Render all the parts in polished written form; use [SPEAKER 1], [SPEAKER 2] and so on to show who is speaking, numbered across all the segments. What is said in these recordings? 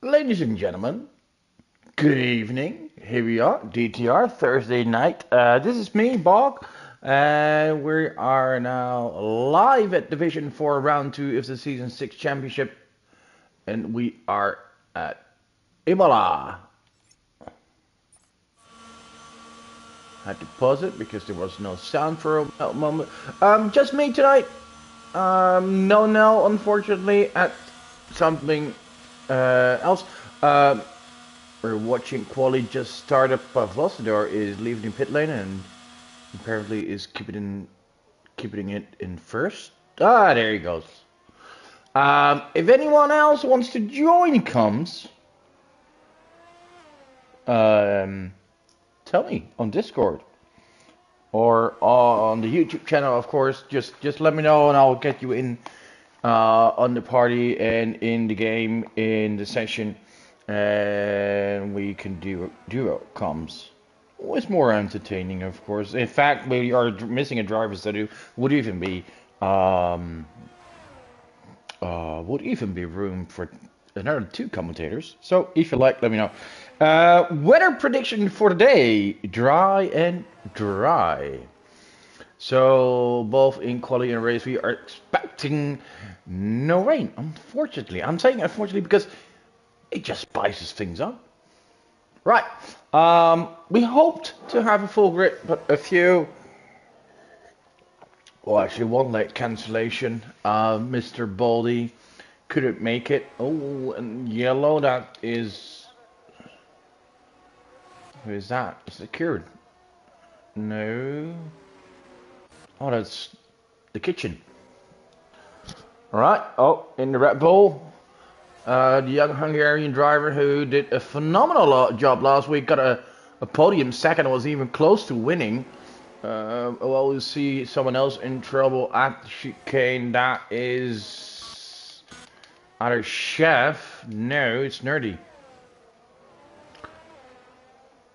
[SPEAKER 1] Ladies and gentlemen, good evening. Here we are, DTR, Thursday night. This is me, Bog, and we are now live at Division 4 Round 2 of the Season 6 Championship, and we are at Imola. Had to pause it because there was no sound for a moment. Just me tonight. No, no, unfortunately, at something else. We're watching Quali just start up. Vossador is leaving the pit lane and apparently is keeping it in first. Ah, there he goes. If anyone else wants to join comes, um, tell me on Discord or on the YouTube channel, of course. Just let me know and I'll get you in on the party and in the game in the session, and we can do duo comms. It's more entertaining, of course. In fact, we are missing a driver, so there um, would even be room for another two commentators. So if you like, let me know. Weather prediction for today: dry and dry. So both in quality and race, we are expecting no rain. Unfortunately, I'm saying unfortunately because it just spices things up. Right. We hoped to have a full grid, but a few. Well, actually, one late cancellation. Mr. Baldy couldn't make it. Oh, and yellow. That is. Who is that? Secured. No. Oh, that's the kitchen. Alright, oh, in the Red Bull, the young Hungarian driver who did a phenomenal job last week, got a podium second, was even close to winning. Well, we see someone else in trouble at the chicane. That is either Chef. No, it's Nerdy.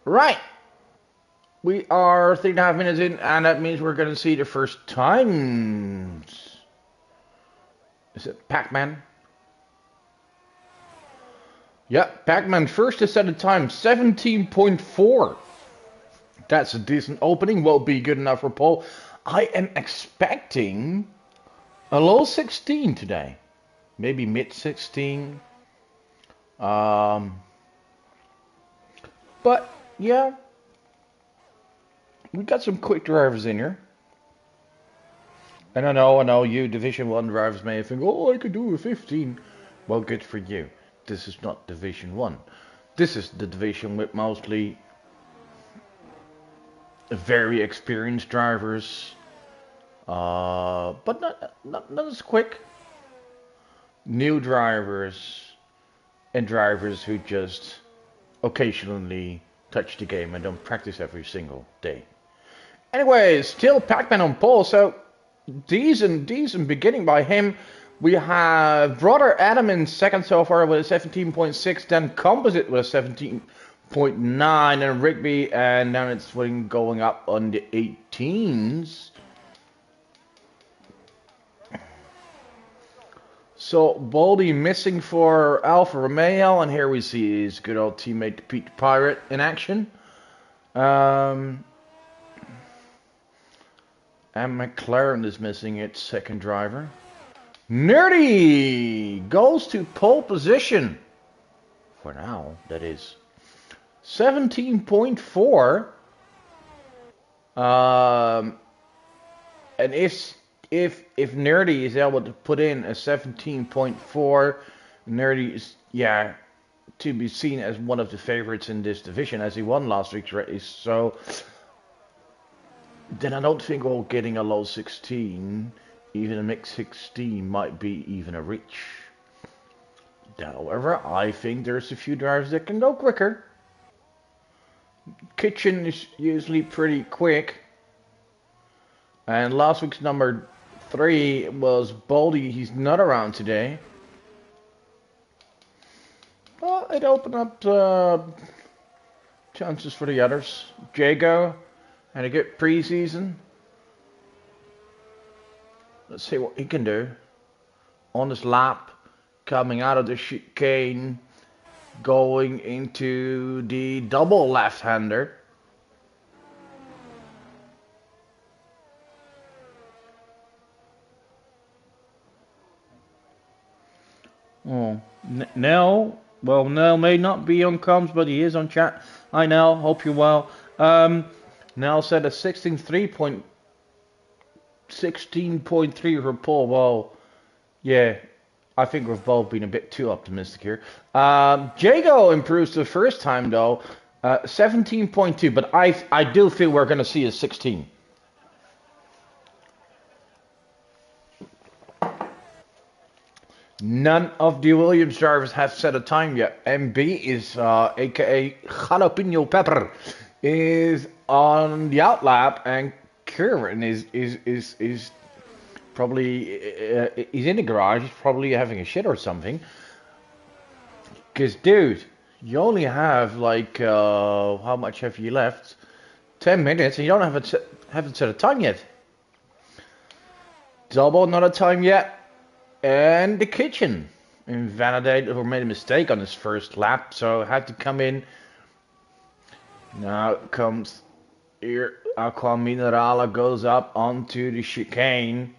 [SPEAKER 1] Right. We are 3.5 minutes in, and that means we're going to see the first times. Is it Pac-Man? Yeah, Pac-Man first to set a time, 17.4. That's a decent opening, won't be good enough for Paul. I am expecting a low 16 today. Maybe mid 16. But, yeah. We got some quick drivers in here. And I know, you Division 1 drivers may think, oh, I could do a 15. Well, good for you. This is not Division 1. This is the division with mostly very experienced drivers. But not as quick. New drivers and drivers who just occasionally touch the game and don't practice every single day. Anyways, still Pac-Man on pole, so decent beginning by him. We have Brother Adam in second so far with a 17.6, then Composite with a 17.9, and Rigby, and then it's going up on the 18s. So Baldy missing for Alfa Romeo, and here we see his good old teammate Pete the Pirate in action. And McLaren is missing its second driver. Nerdy goes to pole position. For now, that is. 17.4. And if Nerdy is able to put in a 17.4, Nerdy is, yeah, to be seen as one of the favorites in this division as he won last week's race. So then I don't think we're getting a low 16. Even a mix 16 might be even a reach. However, I think there's a few drivers that can go quicker. Kitchen is usually pretty quick. And last week's number 3 was Baldy. He's not around today. Well, it opened up chances for the others. Jago had a good preseason. Let's see what he can do. On his lap, coming out of the chicane. going into the double left-hander. Oh, Nell may not be on comms, but he is on chat. Hi Nell, hope you're well. Nell said a 16.3 for Paul. Well, yeah, I think we've both been a bit too optimistic here. Jago improves the first time though, 17.2, but I do feel we're going to see a 16. None of the Williams drivers have set a time yet. MB is, aka Jalapeno Pepper, is on the outlap, and Kieran is probably he's in the garage. He's probably having a shit or something. Cause dude, you only have like how much have you left? 10 minutes, and you don't haven't set a time yet. Double, not a time yet. And the kitchen invalidated or made a mistake on his first lap, so had to come in. Now comes here. Aqua Minerala goes up onto the chicane.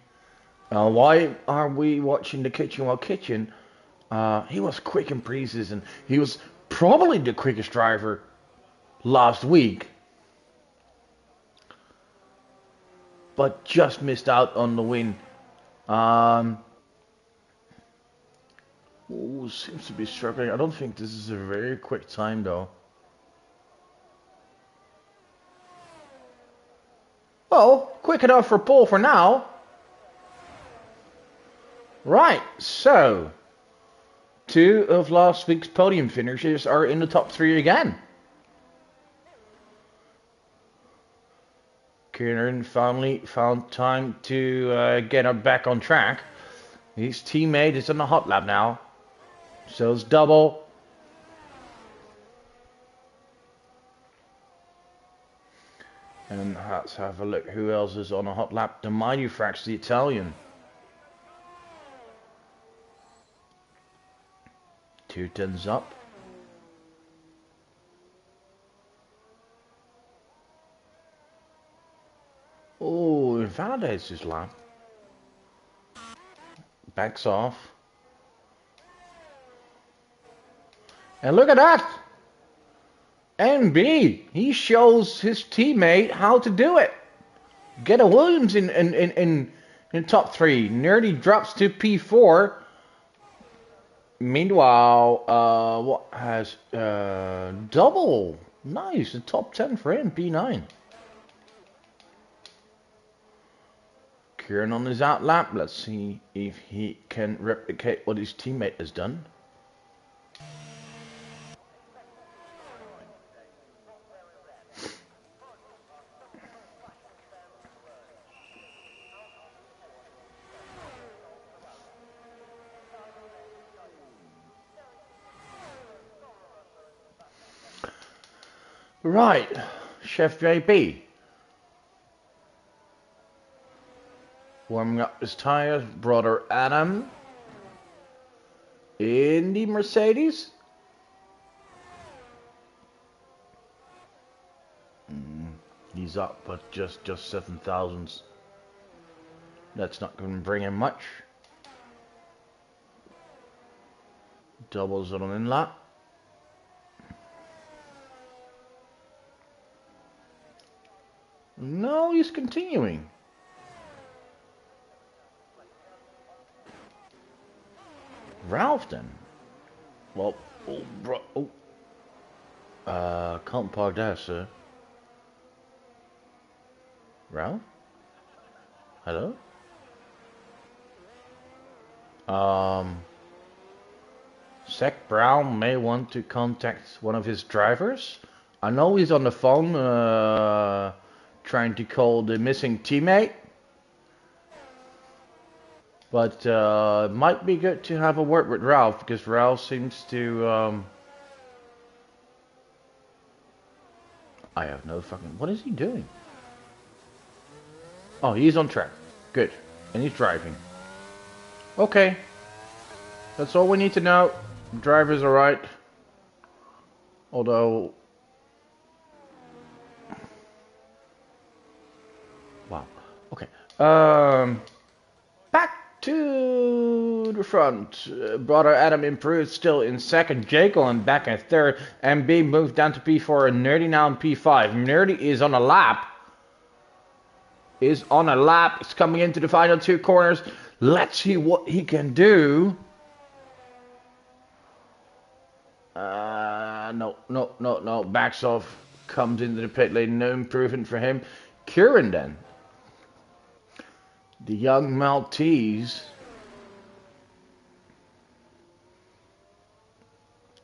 [SPEAKER 1] Why are we watching the kitchen? Well, kitchen, he was quick in pre-season. He was probably the quickest driver last week, but just missed out on the win. Ooh, seems to be struggling. I don't think this is a very quick time though. Well, quick enough for Paul for now. Right, so 2 of last week's podium finishers are in the top 3 again. Kieran finally found time to get her back on track. His teammate is on the hot lap now. So it's double. And let's have a look who else is on a hot lap. The Mighty Frax, the Italian. 2 10s up. Oh, invalidates his lap. Backs off. And look at that! MB, he shows his teammate how to do it. Get a Williams in top 3. Nearly drops to P4. Meanwhile, what has double? Nice, a top 10 for him, P9. Kieran on his out lap. Let's see if he can replicate what his teammate has done. Right, Chef JB. Warming up his tires, brother Adam. In the Mercedes. He's up, but just 7 thousandths. That's not going to bring him much. Doubles on an in-lap. No, he's continuing. Ralph then. Well, oh, bro. Oh. Can't park there, sir. Ralph? Hello? Zach Brown may want to contact one of his drivers. I know he's on the phone, trying to call the missing teammate. But it might be good to have a word with Ralph, because Ralph seems to... I have no fucking... What is he doing? Oh, he's on track. Good. And he's driving. Okay. That's all we need to know. The driver's alright. Although, wow. Okay. Back to the front. Brother Adam improved still in second. Jacob back in third. MB moved down to P4 and Nerdy now in P5. Nerdy is on a lap. Is on a lap. It's coming into the final two corners. Let's see what he can do. No. Backs off. Comes into the pit lane. No improvement for him. Kieran then. The young Maltese.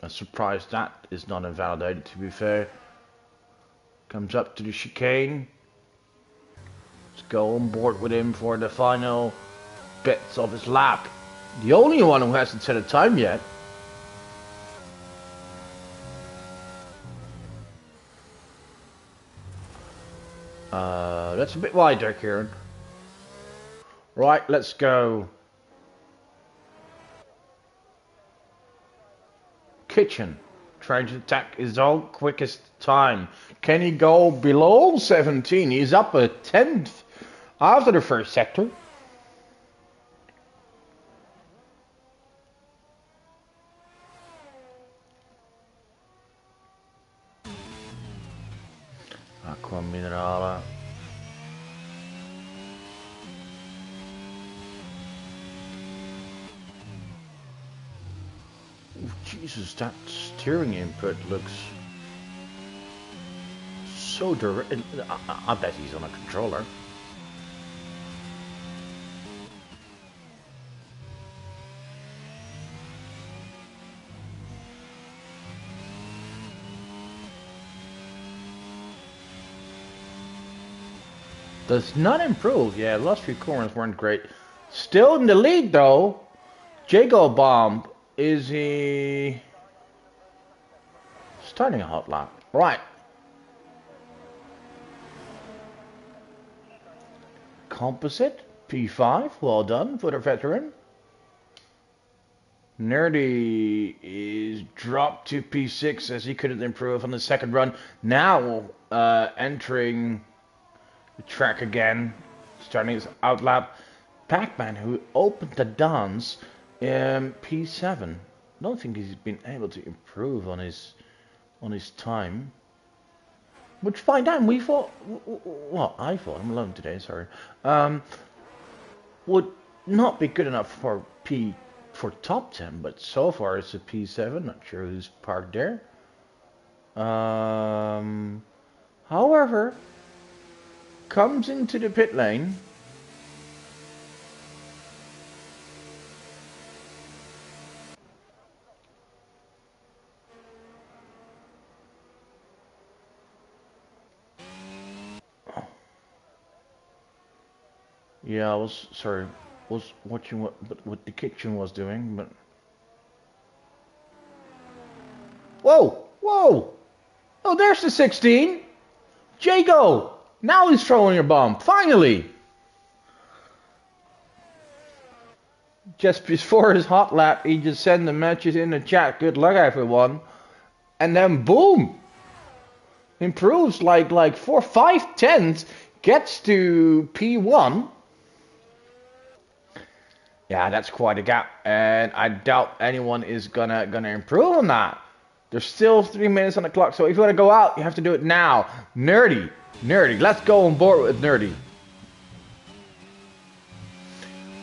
[SPEAKER 1] I'm surprised that is not invalidated, to be fair. Comes up to the chicane. Let's go on board with him for the final bits of his lap. The only one who hasn't set a time yet. That's a bit wide there, Kieran. Right, let's go. Kitchen. Trying to attack his own quickest time. Can he go below 17? He's up a 10th after the first sector. Aqua Minerala. Jesus, that steering input looks so direct. I bet he's on a controller. Does not improve. Yeah, last few corners weren't great. Still in the lead though. Jago Bomb. Is he starting a hot lap? Right. Composite P5. Well done for the veteran. Nerdy is dropped to P6 as he couldn't improve on the second run. Now entering the track again, starting his outlap. Pac-Man, who opened the dance, P7. I don't think he's been able to improve on his time. Which by then we thought, well, I thought, I'm alone today, sorry, would not be good enough for top 10, but so far it's a P7. Not sure who's parked there. However, comes into the pit lane. Yeah, I was watching what the kitchen was doing, but whoa! Oh, there's the 16. Jago! Now he's throwing a bomb. Finally! Just before his hot lap, he just sent the message in the chat. Good luck, everyone. And then boom! Improves like 4-5 tenths. Gets to P1. Yeah, that's quite a gap, and I doubt anyone is gonna improve on that. There's still 3 minutes on the clock, so if you want to go out, you have to do it now. Nerdy, let's go on board with Nerdy.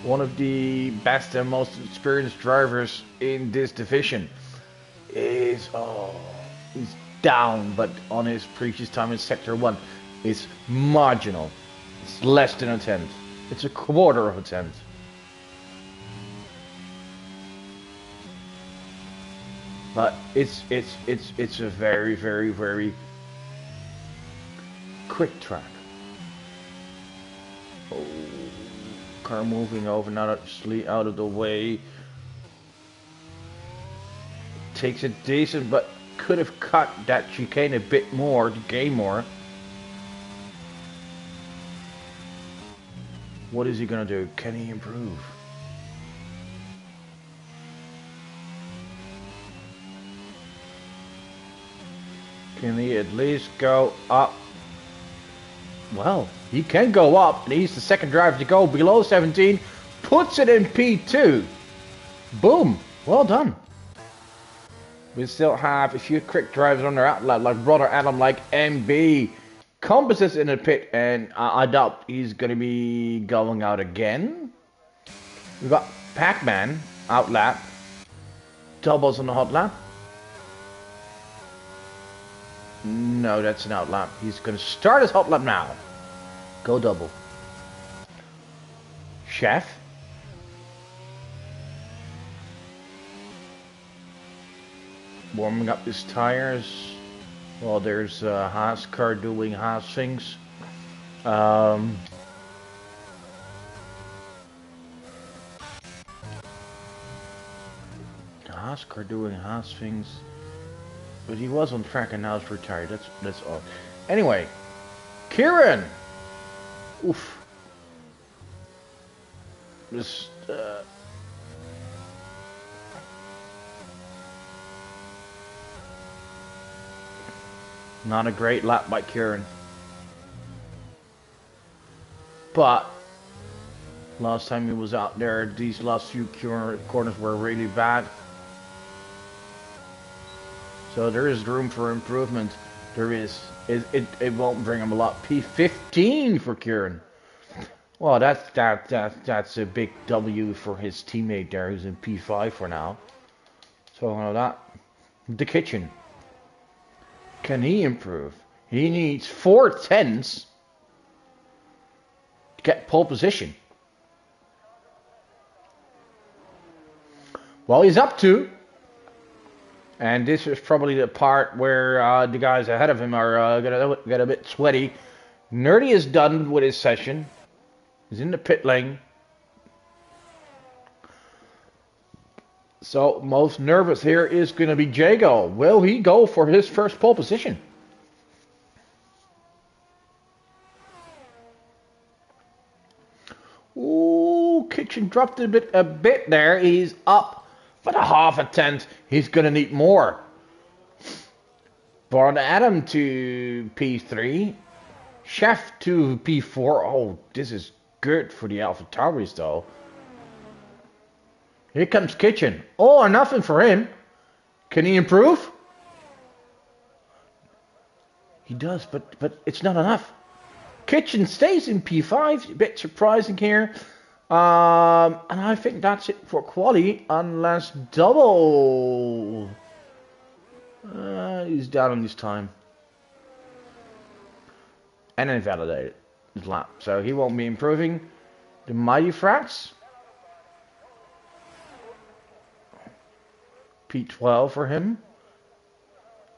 [SPEAKER 1] One of the best and most experienced drivers in this division is he's down, but on his previous time in Sector 1, it's marginal. It's less than a tenth. It's a quarter of a tenth. But it's a very, very, very quick track. Oh, car moving over now that's out of the way. Takes it decent, but could have cut that chicane a bit more to gain more. What is he gonna do? Can he improve? Can he at least go up? Well, he can go up, and he's the second driver to go below 17. Puts it in P2. Boom. Well done. We still have a few quick drivers on their outlet, like brother Adam, like MB. Composites in the pit, and I doubt he's going to be going out again. We've got Pac-Man out lap. Doubles on the hot lap. No, that's an out lap. He's going to start his hot lap now. Go double. Chef. Warming up his tires. Well, there's Haas car doing Haas things. Haas car doing Haas things. But he was on track and now he's retired. That's odd. Anyway, Kieran. Oof. Just not a great lap by Kieran. But last time he was out there, these last few corners were really bad. So there is room for improvement. There is. It won't bring him a lot. P15 for Kieran. Well, that's a big W for his teammate there, who's in P5 for now. So that. The kitchen. Can he improve? He needs 4 10s to get pole position. Well, he's up 2. And this is probably the part where the guys ahead of him are going to get a bit sweaty. Nerdy is done with his session. He's in the pit lane. So most nervous here is going to be Jago. Will he go for his first pole position? Ooh, Kitchen dropped a bit there. He's up. But a half a tenth, he's going to need more. Born Adam to P3. Chef to P4. Oh, this is good for the AlphaTauris though. Here comes Kitchen. All or nothing for him. Can he improve? He does, but it's not enough. Kitchen stays in P5. A bit surprising here. And I think that's it for quali, unless double. He's down on his time. And invalidated his lap. So he won't be improving. The Mighty Frats. P12 for him.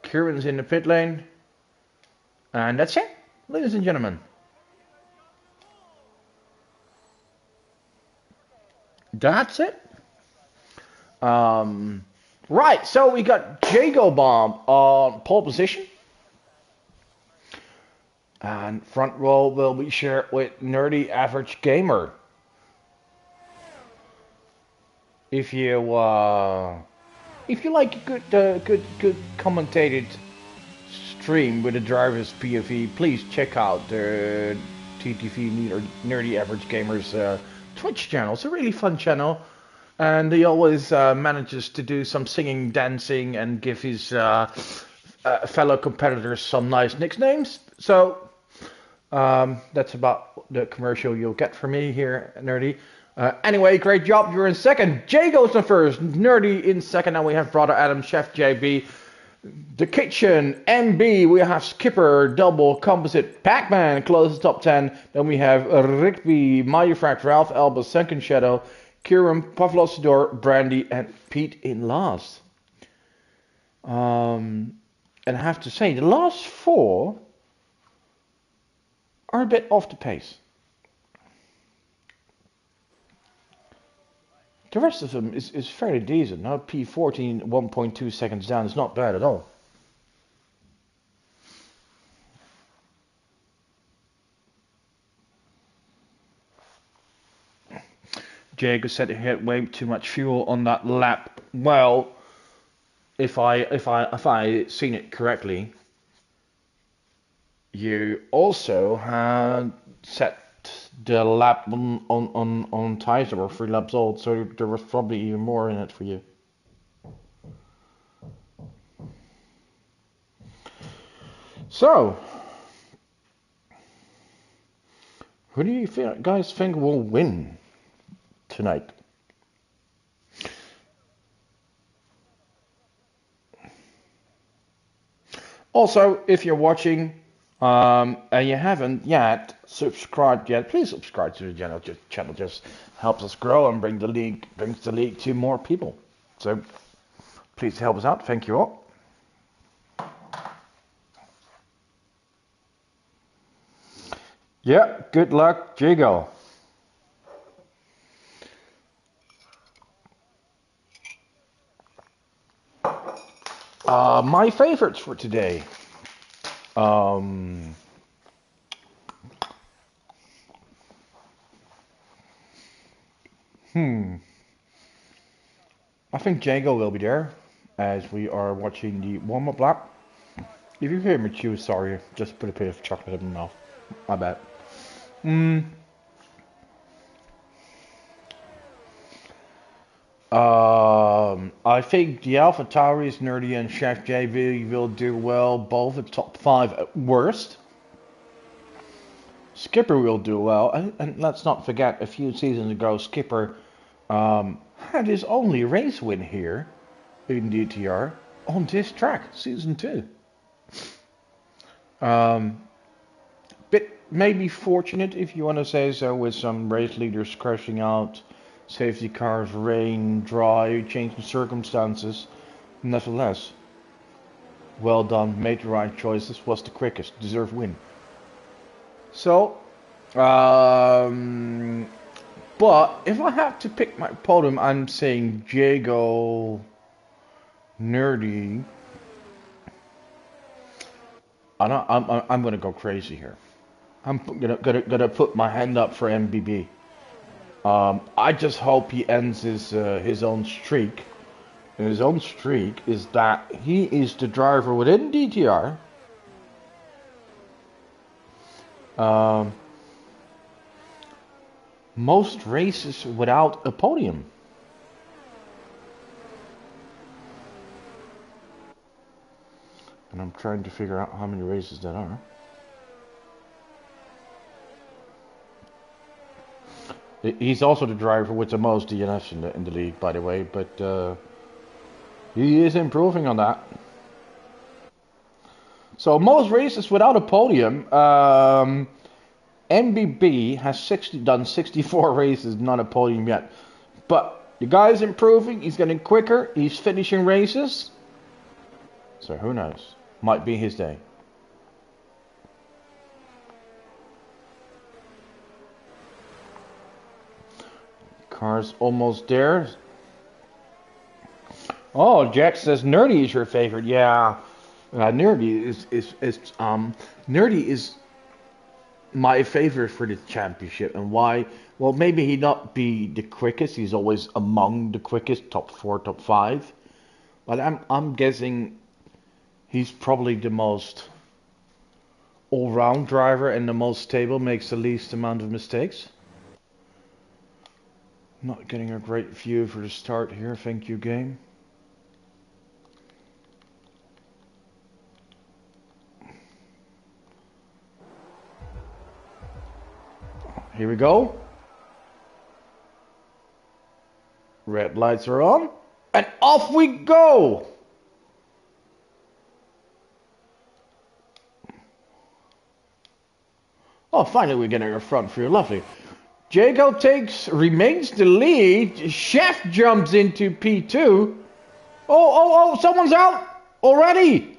[SPEAKER 1] Kieran's in the pit lane. And that's it, ladies and gentlemen. That's it. Right, so we got Jago Bomb on pole position. And front row will be shared with Nerdy Average Gamer. If you like a good commentated stream with a driver's POV, please check out the TTV or Nerdy Average Gamer's Twitch channel. It's a really fun channel, and he always manages to do some singing, dancing, and give his fellow competitors some nice nicknames. So that's about the commercial you'll get from me here, Nerdy. Anyway, great job. You're in second. Jago's in first. Nerdy in second. And we have brother Adam, Chef JB. The Kitchen, MB, we have Skipper, Double, Composite, Pac-Man, closes top 10. Then we have Rigby, Mayufrak, Ralph, Elba, Sunken Shadow, Kieran, Pavlosador, Brandy, and Pete in last. And I have to say, the last 4 are a bit off the pace. The rest of them is fairly decent. Now P14, 1.2 seconds down is not bad at all. Jago said he had way too much fuel on that lap. Well, if I seen it correctly, You also had set the lap on tires that were 3 laps old, so there was probably even more in it for you. So, who do you guys think will win tonight? Also, if you're watching and you haven't yet subscribed yet, please subscribe to the channel. Channel just helps us grow and brings the league to more people. So please help us out. Thank you all. Yeah, good luck, Jigo. My favorites for today. Um, I think Jago will be there as we are watching the warm-up lap. If you hear me chew, sorry, just put a bit of chocolate in my mouth. I bet. I think the Alpha Tauris, Nerdy and Chef JV will do well, both at top 5 at worst. Skipper will do well, and let's not forget, a few seasons ago, Skipper had his only race win here in DTR on this track, season 2. Bit maybe fortunate, if you want to say so, with some race leaders crashing out, safety cars, rain, dry, changing circumstances. Nevertheless, well done, made the right choices, was the quickest, deserved win. So, but if I have to pick my podium, I'm saying Jago, Nerdy. I'm gonna go crazy here. I'm gonna put my hand up for MBB. I just hope he ends his own streak. And his own streak is that he is the driver within DTR. Most races without a podium. And I'm trying to figure out how many races that are. He's also the driver with the most DNFs in the league, by the way, but he is improving on that. So most races without a podium. MBB has done 64 races, not a podium yet. But the guy's improving, he's getting quicker, he's finishing races. So who knows? Might be his day. Car's almost there. Oh, Jack says Nerdy is your favorite. Yeah, Nerdy is my favorite for the championship. And why? Well, maybe he not be the quickest. He's always among the quickest, top 4, top 5. But I'm guessing he's probably the most all-round driver and the most stable. Makes the least amount of mistakes. Not getting a great view for the start here. Thank you, game. Here we go. Red lights are on. And off we go! Oh, finally we're getting a front view. Lovely. Jago remains the lead. Chef jumps into P2. Oh, someone's out already.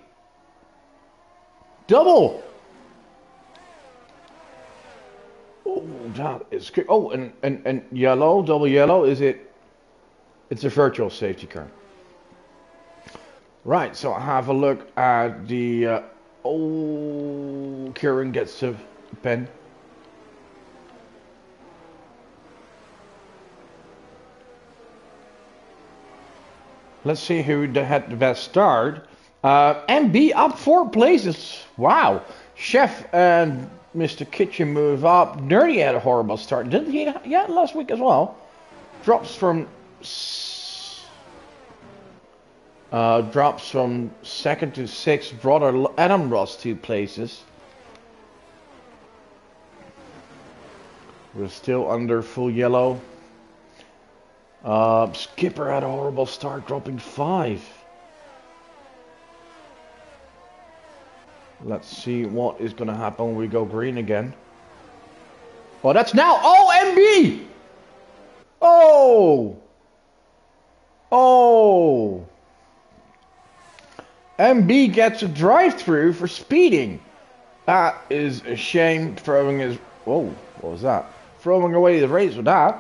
[SPEAKER 1] Double. Oh, that is good. Oh, and yellow, double yellow, is it? It's a virtual safety car. Right, so I have a look at the, Kieran gets a pen. Let's see who had the best start. MB up 4 places. Wow. Chef and Mr. Kitchen move up. Nerdy had a horrible start, didn't he? Yeah, last week as well. Drops from second to sixth. Brother Adam lost 2 places. We're still under full yellow. Skipper had a horrible start, dropping 5. Let's see what is going to happen when we go green again. Oh, that's now. Oh, MB! Oh! Oh! MB gets a drive-through for speeding. That is a shame. Throwing his... Whoa, what was that? Throwing away the race with that.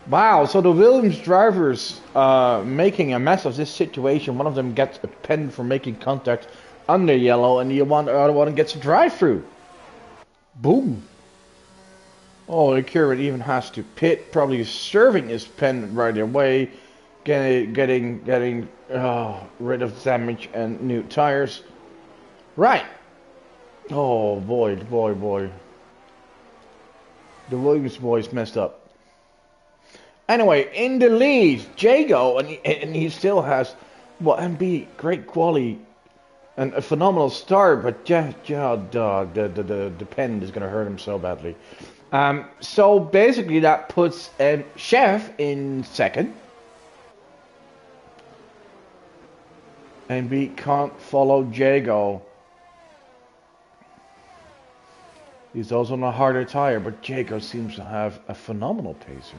[SPEAKER 1] Wow, so the Williams drivers making a mess of this situation. One of them gets a pen for making contact under yellow, and the other one gets a drive-through. Boom. Oh, the Kieran even has to pit, probably serving his pen right away, getting rid of damage and new tires. Right. Oh boy. The Williams boys messed up. Anyway, in the lead, Jago, and he still has, well, MB, great quality and a phenomenal start, but the pen is going to hurt him so badly. So basically that puts Chef in second. MB can't follow Jago. He's also on a harder tire, but Jago seems to have a phenomenal pacer.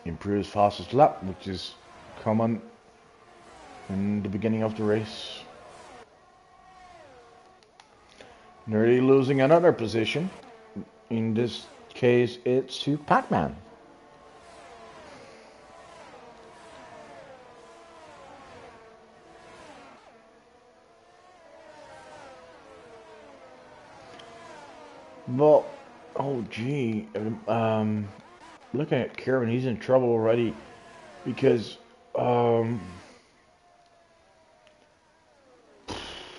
[SPEAKER 1] Improves fastest lap, which is common in the beginning of the race. Nerdy losing another position. In this case, it's to Pac-Man. Well, oh gee, looking at Kieran, he's in trouble already because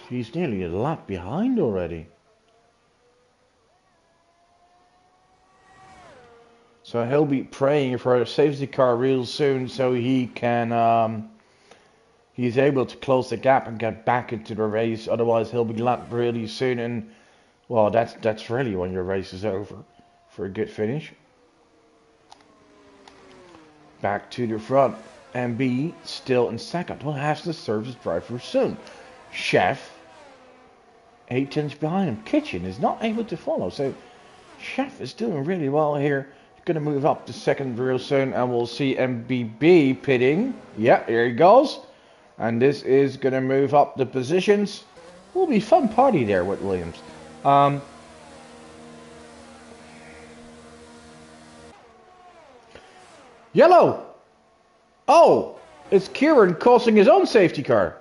[SPEAKER 1] he's nearly a lap behind already. So he'll be praying for a safety car real soon so he can he's able to close the gap and get back into the race. Otherwise he'll be lapped really soon, and well, that's really when your race is over for a good finish. Back to the front. MB still in second. Will have to serve his driver soon. Chef 8 tenths behind him. Kitchen is not able to follow. So Chef is doing really well here. He's going to move up to second real soon, and we'll see MBB pitting. Yeah, here he goes. And this is going to move up the positions. Will be fun party there with Williams. Yellow! Oh! It's Kieran causing his own safety car.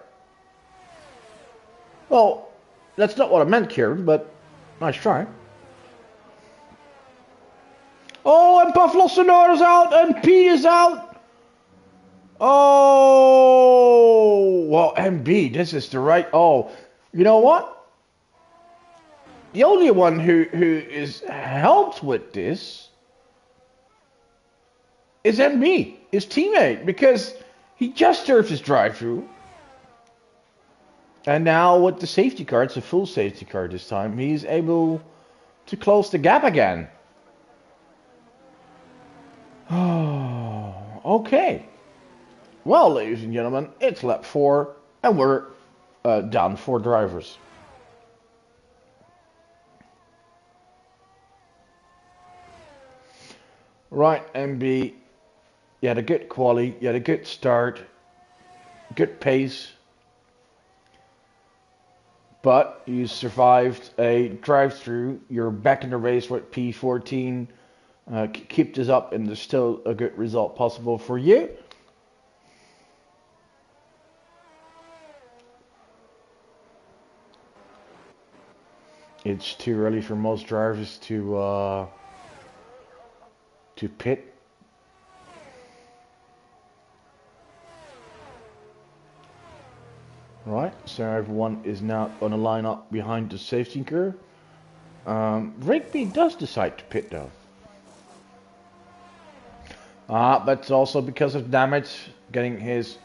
[SPEAKER 1] Well, that's not what I meant, Kieran, but nice try. Oh, and Buffalo Sonora's out, and Pete is out. Oh! Well, MB, this is the right... Oh, you know what? The only one who is helped with this is MB, his teammate, because he just served his drive-through. And now with the safety car, it's a full safety car this time, he's able to close the gap again. Oh, okay. Well, ladies and gentlemen, it's lap 4, and we're down 4 drivers. Right, MB, you had a good quali, you had a good start, good pace, but you survived a drive-through. You're back in the race with P14. Keep this up, and there's still a good result possible for you. It's too early for most drivers to pit. Right, so everyone is now going to line up behind the safety car. Rigby does decide to pit though. But also because of damage, getting his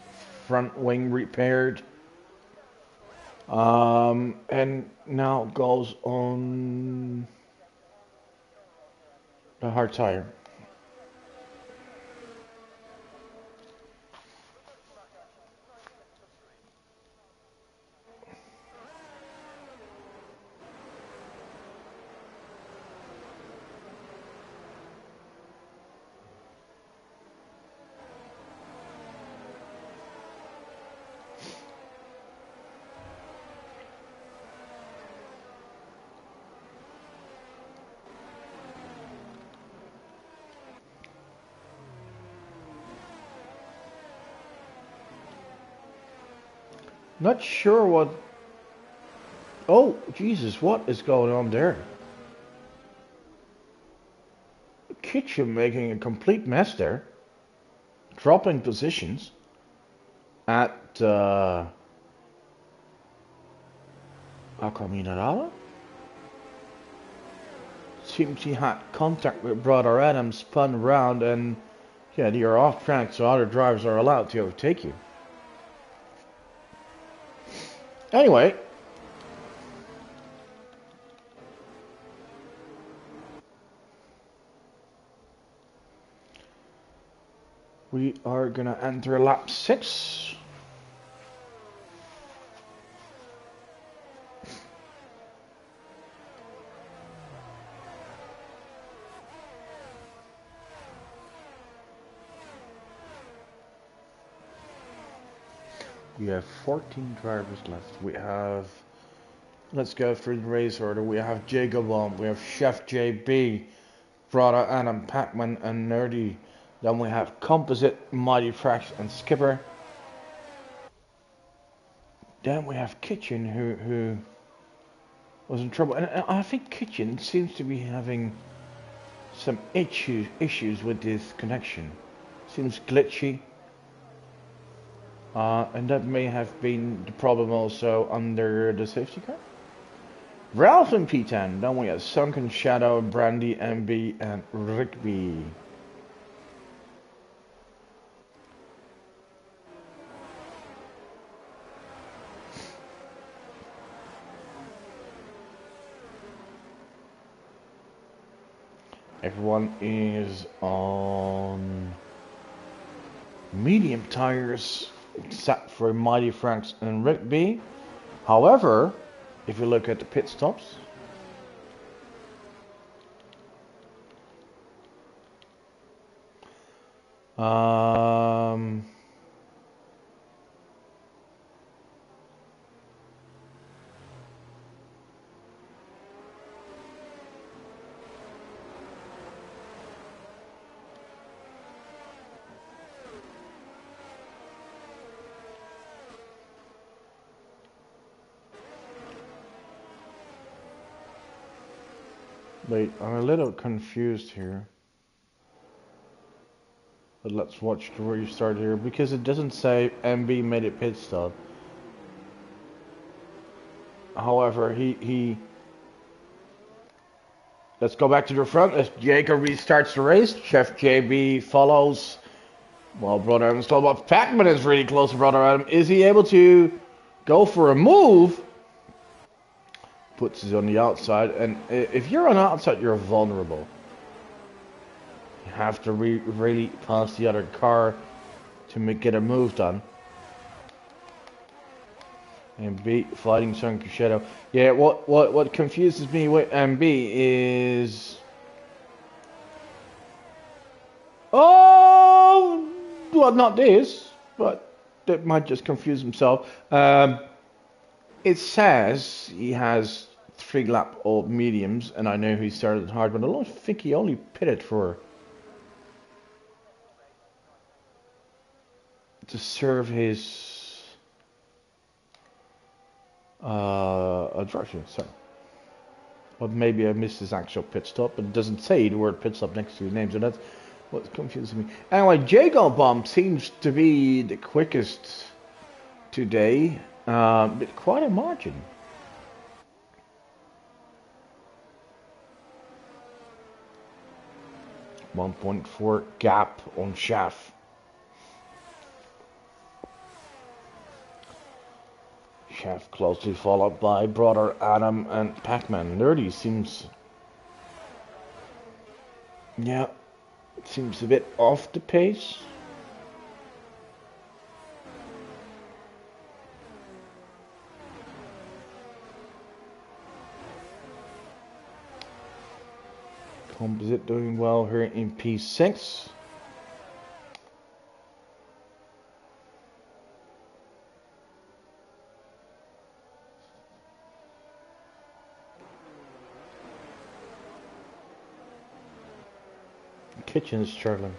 [SPEAKER 1] front wing repaired. And now goes on the hard tire. Not sure what... Oh, Jesus, what is going on there? Kitchen making a complete mess there. Dropping positions at Alcaminarala. Seems he had contact with Brother Adam, spun around, and yeah, you're off track, so other drivers are allowed to overtake you. Anyway, we are gonna enter lap 6. We have 14 drivers left. We have, let's go through the race order. We have Jacob on, we have Chef JB, Brother Adam, Pacman, and Nerdy. Then we have Composite, Mighty Frax, and Skipper. Then we have Kitchen, who was in trouble. And I think Kitchen seems to be having some issues with this connection. Seems glitchy. And that may have been the problem also under the safety car. Ralph and P10. Then we have Sunken Shadow, Brandy, MB, and Rigby. Everyone is on medium tires, except for Mighty Franks and Rigby. However, if you look at the pit stops, wait, I'm a little confused here. But let's watch the restart here, because it doesn't say MB made a pit stop. However, he let's go back to the front as Jacob restarts the race. Chef JB follows while Brother Adam's slow, but Pacman is really close to Brother Adam. Is he able to go for a move? Puts it on the outside, and if you're on the outside, you're vulnerable. You have to really pass the other car to get a move done. And B fighting Sunken Shadow. Yeah, what confuses me with MB is, oh, well, not this, but that might just confuse himself. It says he has 3 lap old mediums, and I know he started hard, but I don't think he only pitted to serve his direction. So Or maybe I missed his actual pit stop, but it doesn't say the word pit stop next to his name, so that's what's confusing me. Anyway, Jago Bomb seems to be the quickest today, with quite a margin. .4 gap on Chef. Chef closely followed by brother Adam and Pac-Man. Nerdy seems, yeah, seems a bit off the pace. Composite doing well here in P6. Kitchen is struggling.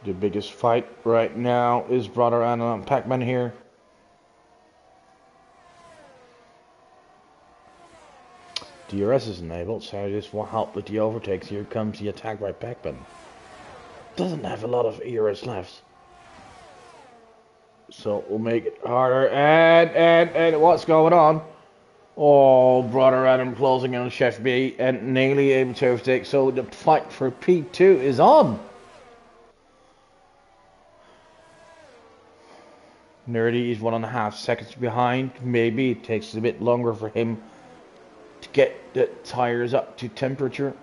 [SPEAKER 1] The biggest fight right now is brother Adam and Pac-Man here. DRS is enabled, so this will help with the overtakes. Here comes the attack by Pac-Man. Doesn't have a lot of ERS left. So we'll make it harder. And what's going on? Oh, brother Adam closing on Chef B and nearly able to overtake. So the fight for P2 is on. Nerdy is 1.5 seconds behind. Maybe it takes a bit longer for him to get the tires up to temperature.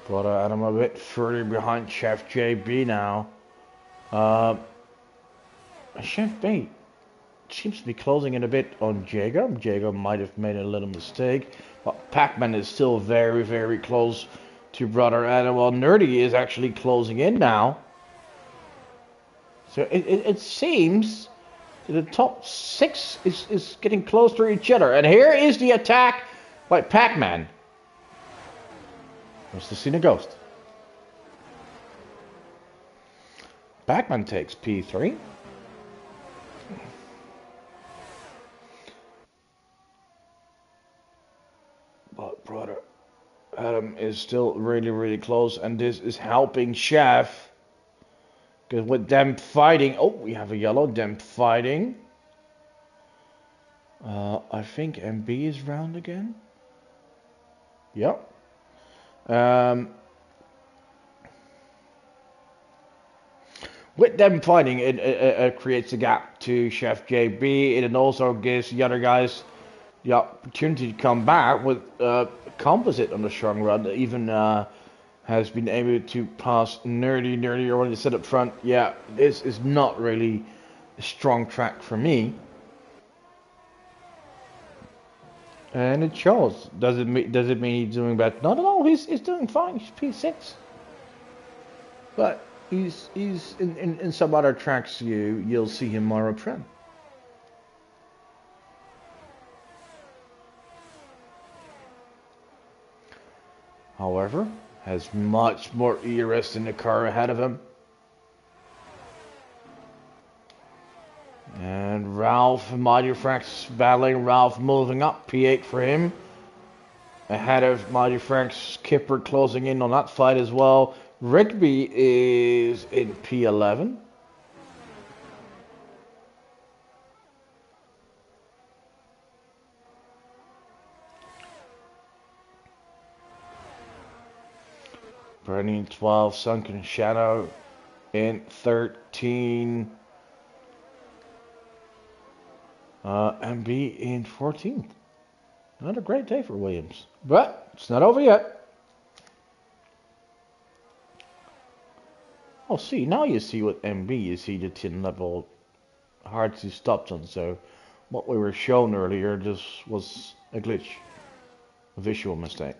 [SPEAKER 1] Brother Adam a bit further behind Chef JB now. Chef B seems to be closing in a bit on Jago. Jago might have made a little mistake, but Pac-Man is still very, very close to brother Adam. Well, Nerdy is actually closing in now. So it seems that the top 6 is getting close to each other. And here is the attack by Pac-Man. Must have seen a ghost. Pac-Man takes P3. But brother Adam is still really, really close, and this is helping Chef. Because with them fighting, oh, we have a yellow, them fighting. I think MB is round again. Yep. With them fighting, it creates a gap to Chef JB. It also gives the other guys the opportunity to come back with composite on the strong run. Even has been able to pass Nerdy. Nerdy already set up front. Yeah, this is not really a strong track for me. And it shows. Does it mean he's doing bad? Not at all. He's doing fine. He's P6. But he's in some other tracks you'll see him more up front. However, has much more ERS in the car ahead of him. And Ralph and Mighty Frank's battling. Ralph moving up, P8 for him. Ahead of Mighty Frank's skipper closing in on that fight as well. Rigby is in P11. Bernie in 12, Sunken Shadow in 13, MB in 14th. Not a great day for Williams, but it's not over yet. Oh, see, now you see what MB, you see the 10 level hard to stop on, so what we were shown earlier just was a glitch, a visual mistake.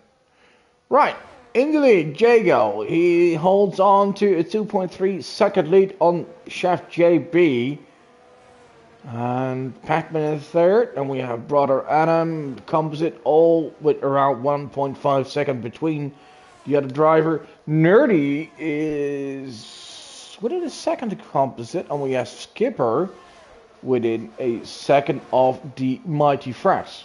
[SPEAKER 1] Right, in the lead, Jago, he holds on to a 2.3 second lead on Chef JB. And Pac-Man in third, and we have Brother Adam, Composite, all with around 1.5 seconds between the other driver. Nerdy is within a second of Composite, and we have Skipper within a second of the Mighty Frats.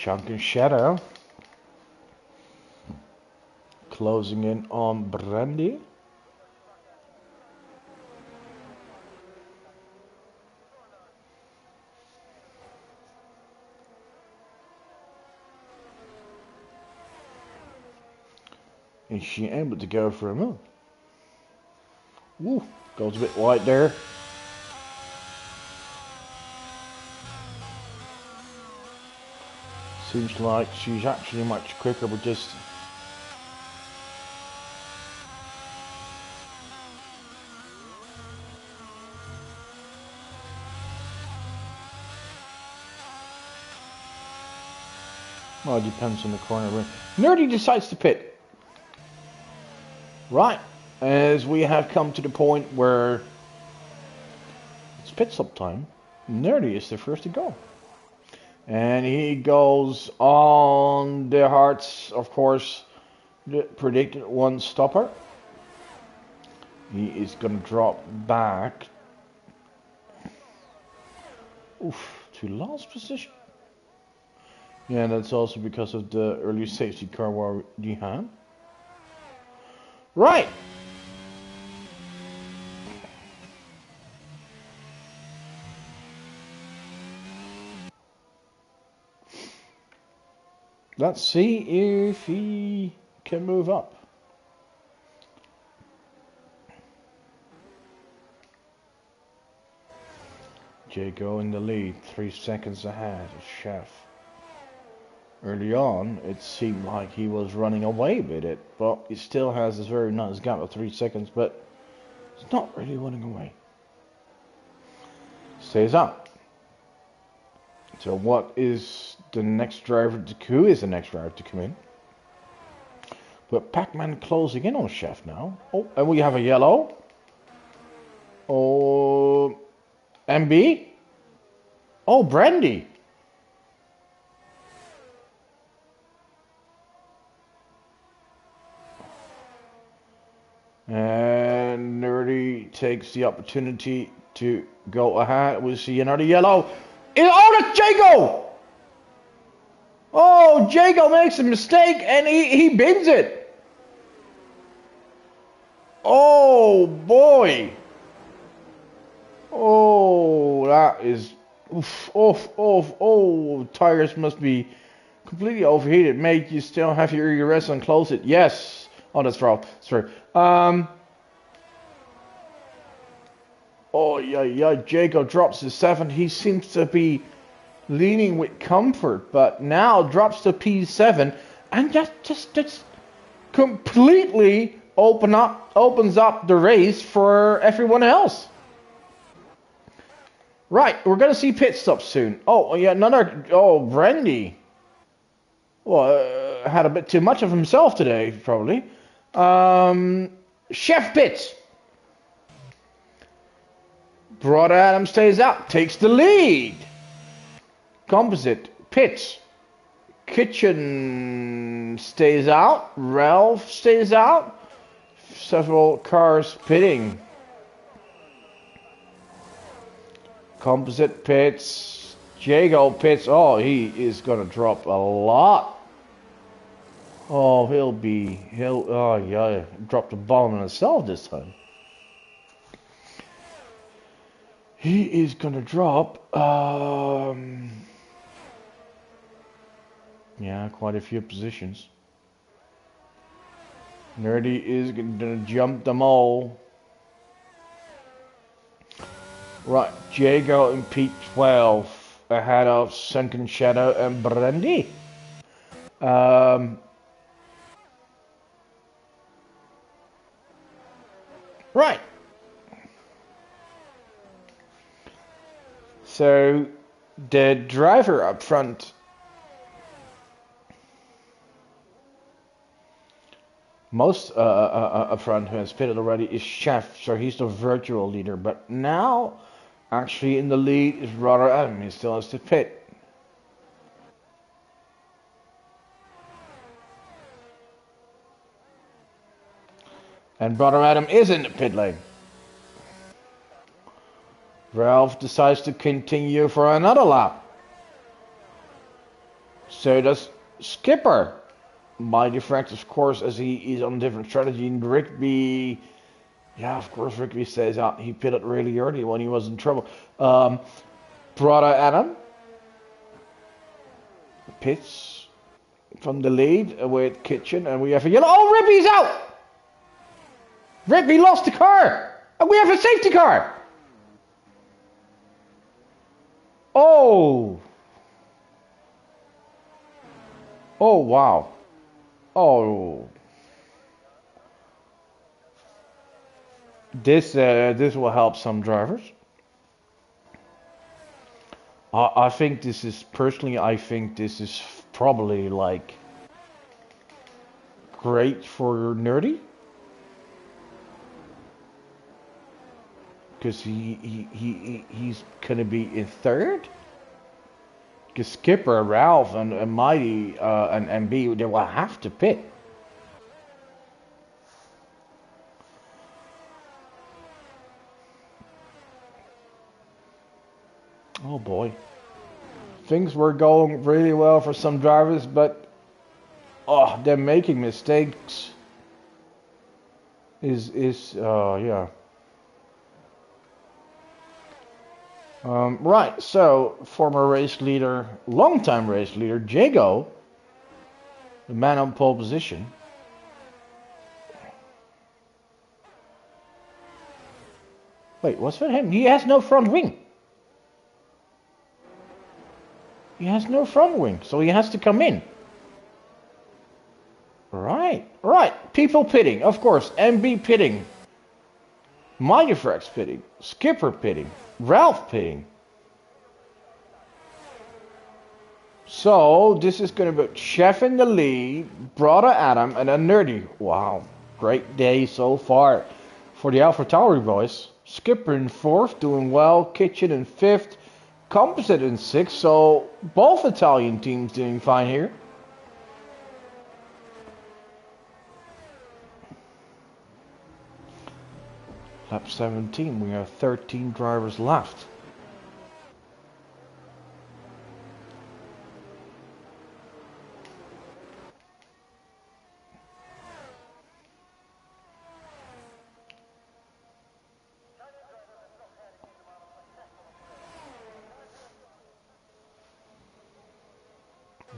[SPEAKER 1] Sunken Shadow closing in on Brandy. Is she able to go for a move? Woo, goes a bit wide there. Seems like she's actually much quicker, but just well, it depends on the corner. Nerdy decides to pit. Right, as we have come to the point where it's pit stop time, Nerdy is the first to go. And he goes on the hearts, of course, the predicted one stopper. He is going to drop back. Oof, to last position. Yeah, that's also because of the early safety car war he had. Right. Let's see if he can move up. Jago in the lead, 3 seconds ahead of Chef. Early on, it seemed like he was running away with it, but he still has this very nice gap of 3 seconds, but it's not really running away. Stays up. So what is the next driver who is the next driver to come in? But Pac-Man closing in on Chef now. Oh, and we have a yellow. Oh, MB. Oh, Brandy. And Nerdy takes the opportunity to go ahead. We see another yellow. Oh, that's Jago! Oh, Jago makes a mistake and he bins it. Oh, boy. Oh, that is... Oof, oh, tires must be completely overheated. Mate, you still have your ERS on, close it. Yes. Oh, that's wrong. Sorry. Oh, yeah, Jago drops to 7. He seems to be leaning with comfort, but now drops to P7, and that just completely opens up the race for everyone else. Right, we're gonna see pit stops soon. Oh, yeah, Brandy. Well, had a bit too much of himself today, probably. Chef pits. Brother Adam stays out, takes the lead. Composite pits. Kitchen stays out. Ralph stays out. several cars pitting. Composite pits. Jago pits. Oh, he is gonna drop a lot. Oh, oh yeah, dropped the bomb on himself this time. He is gonna drop, yeah, quite a few positions. Nerdy is gonna jump them all. Right, Jago in P12 ahead of Sunken Shadow and Brandy. Right. So the driver up front, most up front who has pitted already is Chef, so he's the virtual leader. But now, actually in the lead is Brother Adam. He still has to pit. And Brother Adam is in the pit lane. Ralph decides to continue for another lap. So does Skipper. Mighty Frank, of course, as he is on a different strategy. And Rigby, yeah, of course, Rigby says he pitted really early when he was in trouble. Brother Adam pits from the lead with Kitchen, and we have a yellow. Oh, Rigby's out! Rigby lost the car! And we have a safety car! Oh! Oh, wow. Oh. This will help some drivers. I think this is, personally, I think this is probably like great for Nerdy. Because he's gonna be in third. Because Skipper, Ralph, and Mighty and MB, they will have to pit. Oh boy, things were going really well for some drivers, but they're making mistakes. Yeah. Right, so former race leader, long-time race leader, Jago, the man on pole position. Wait, what's with him? He has no front wing. He has no front wing, so he has to come in. Right. People pitting, of course. MB pitting. Minifrax pitting. Skipper pitting. Ralph pitting. So, this is going to be Chef in the lead, Brother Adam, and then Nerdy. Wow, great day so far for the Alpha Tauri boys. Skipper in fourth, doing well. Kitchen in fifth. Composite in sixth. So, both Italian teams doing fine here. Lap 17, we have 13 drivers left.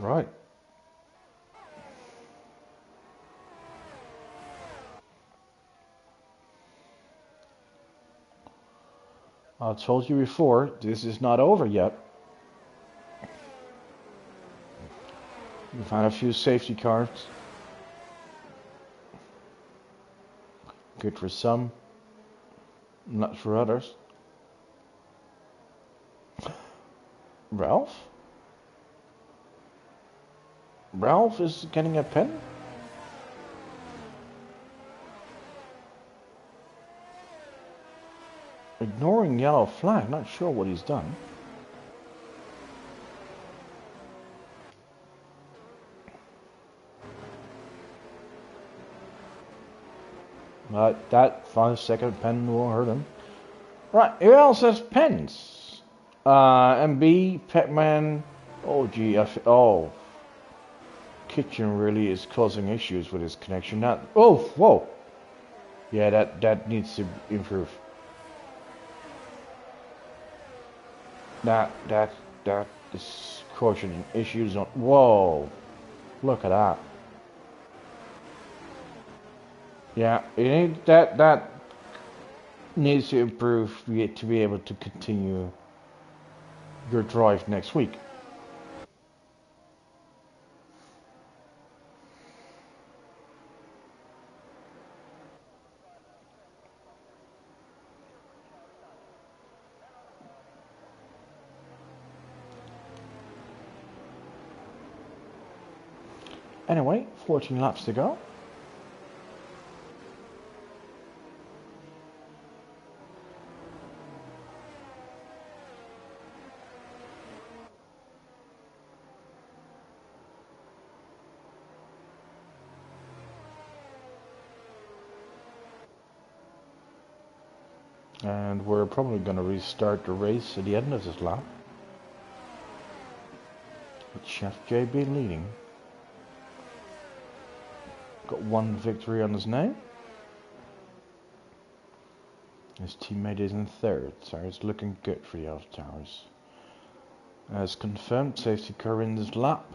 [SPEAKER 1] Right. I told you before, this is not over yet. We've had a few safety cars. Good for some, not for others. Ralph? Ralph is getting a pen? Ignoring yellow flag, not sure what he's done. That 5-second pen will hurt him. Right, who else has pens? MB, Pac-Man. Oh, gee. Oh. Kitchen really is causing issues with his connection. Now, oh, whoa. Yeah, that needs to improve. That is causing issues on. Whoa. Look at that. Yeah, you need that needs to improve to be able to continue your drive next week. Anyway, 14 laps to go. And we're probably going to restart the race at the end of this lap. With Chef JB leading. Got one victory on his name. His teammate is in third, so it's looking good for the Alpha Towers. As confirmed, safety car in this lap.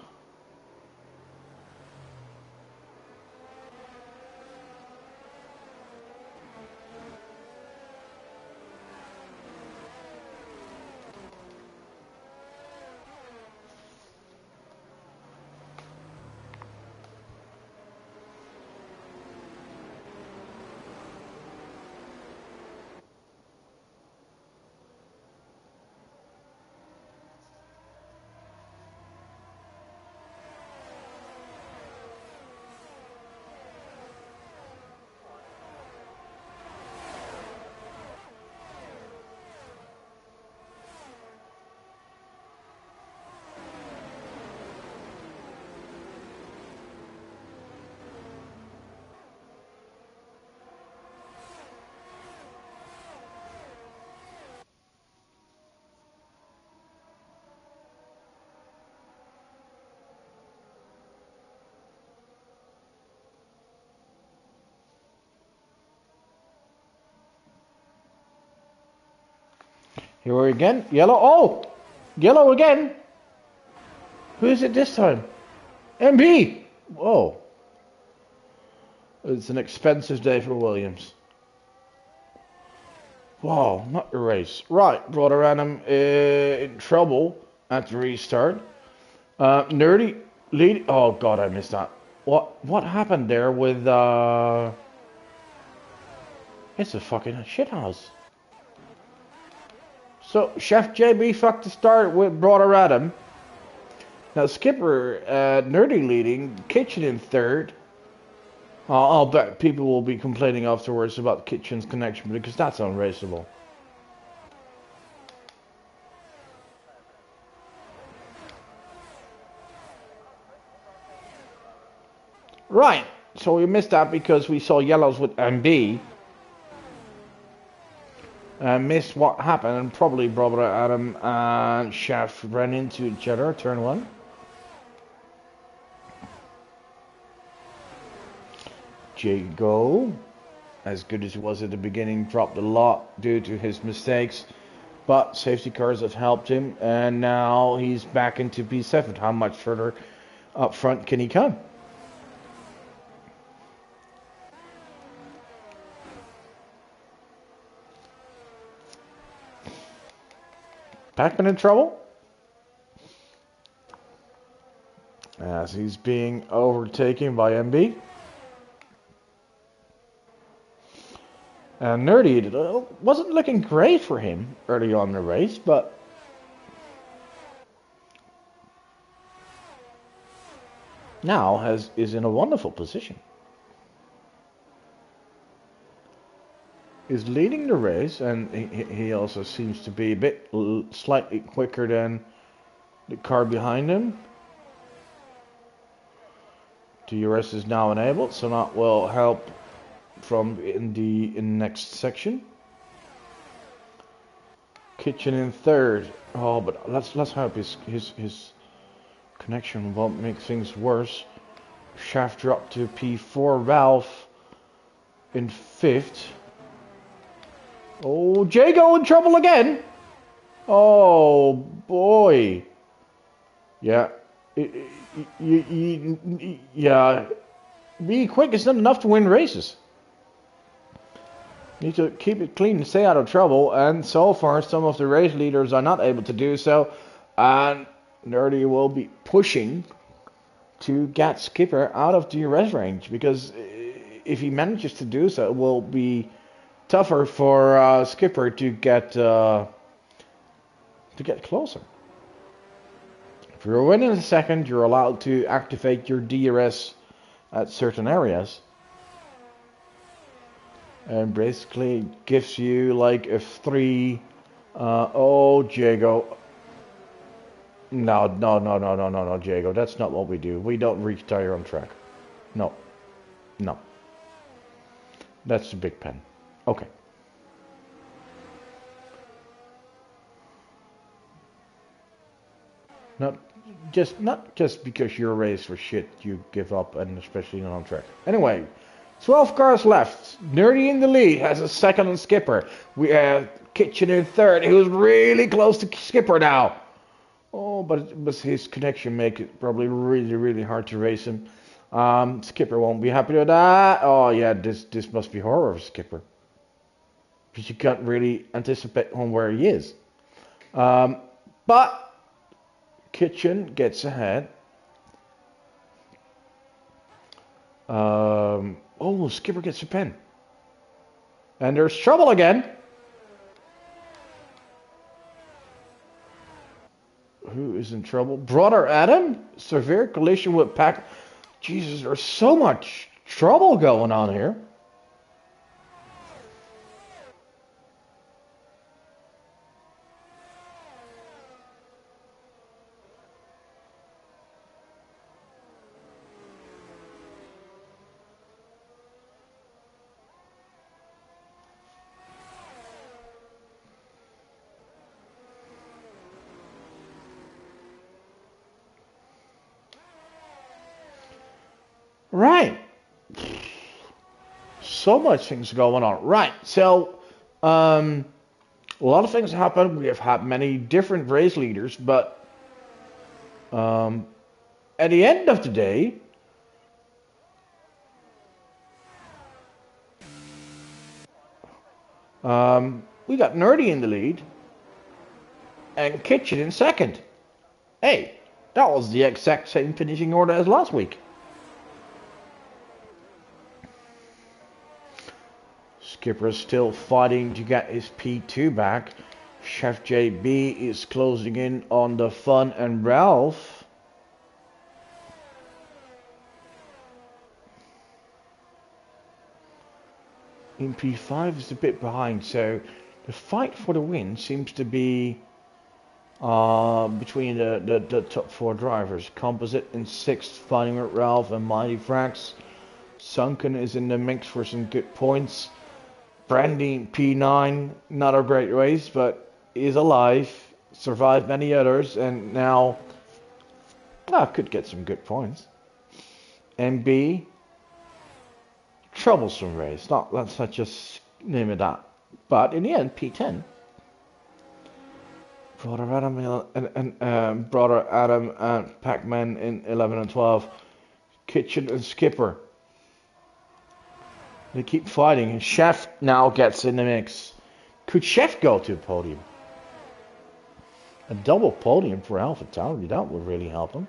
[SPEAKER 1] Here we are again. Yellow. Oh! Yellow again. Who is it this time? MB! Whoa. It's an expensive day for Williams. Wow, not the race. Right, Brother Adam in trouble at the restart. Nerdy lead. Oh god, I missed that. What happened there with It's a fucking shithouse. So Chef JB fucked the start with Brother Adam. Now Skipper Nerdy leading, Kitchen in third. I'll bet people will be complaining afterwards about Kitchen's connection because that's unraceable. Right, so we missed that because we saw yellows with MB. Missed what happened, and probably Brother Adam and Chef ran into each other, turn one. Jago, as good as he was at the beginning, dropped a lot due to his mistakes, but safety cars have helped him, and now he's back into P7. How much further up front can he come? Pac-Man in trouble? As he's being overtaken by MB. And Nerdy wasn't looking great for him early on in the race, but now is in a wonderful position. Is leading the race, and he also seems to be a bit slightly quicker than the car behind him. DRS is now enabled, so that will help from in the next section. Kitchen in third. Oh, but let's hope his connection won't make things worse. Shaft drop to P4. Ralph in fifth. Oh, Jago in trouble again. Oh boy. Yeah. Yeah. Being quick is not enough to win races. You need to keep it clean and stay out of trouble, and so far some of the race leaders are not able to do so, and Nerdy will be pushing to get Skipper out of the DRS range, because if he manages to do so, it will be tougher for Skipper to get closer. If you're winning a second, you're allowed to activate your DRS at certain areas. And basically gives you like a 3. Oh, Jago. No, Jago. That's not what we do. We don't retire on track. No. That's the big pen. Okay. Not just because your race was shit, you give up, and especially not on track. Anyway. 12 cars left. Nerdy in the lead has a second on Skipper. We have Kitchen in third, who's really close to Skipper now. Oh, but his connection makes it probably really hard to race him. Skipper won't be happy with that. Oh yeah, this must be horror for Skipper, because you can't really anticipate on where he is. But Kitchen gets ahead. Oh, Skipper gets a pen. And there's trouble again. Who is in trouble? Brother Adam? Severe collision with Pac. Jesus, there's so much trouble going on here. Right. So much things going on. Right. So, a lot of things happen. We have had many different race leaders, but at the end of the day, we got Nerdy in the lead and Kitchen in second. Hey, that was the exact same finishing order as last week. Skipper is still fighting to get his P2 back. Chef JB is closing in on the Fun and Ralph. In P5 is a bit behind, so the fight for the win seems to be between the top 4 drivers. Composite in 6th, fighting with Ralph and Mighty Frax. Sunken is in the mix for some good points. Brandy P9, not a great race, but is alive, survived many others, and now could get some good points. MB, troublesome race, let's not just name it that. But in the end, P10. Brother Adam and Pac-Man in 11 and 12. Kitchen and Skipper. They keep fighting, and Chef now gets in the mix. Could Chef go to the podium? A double podium for AlphaTauri, that would really help him.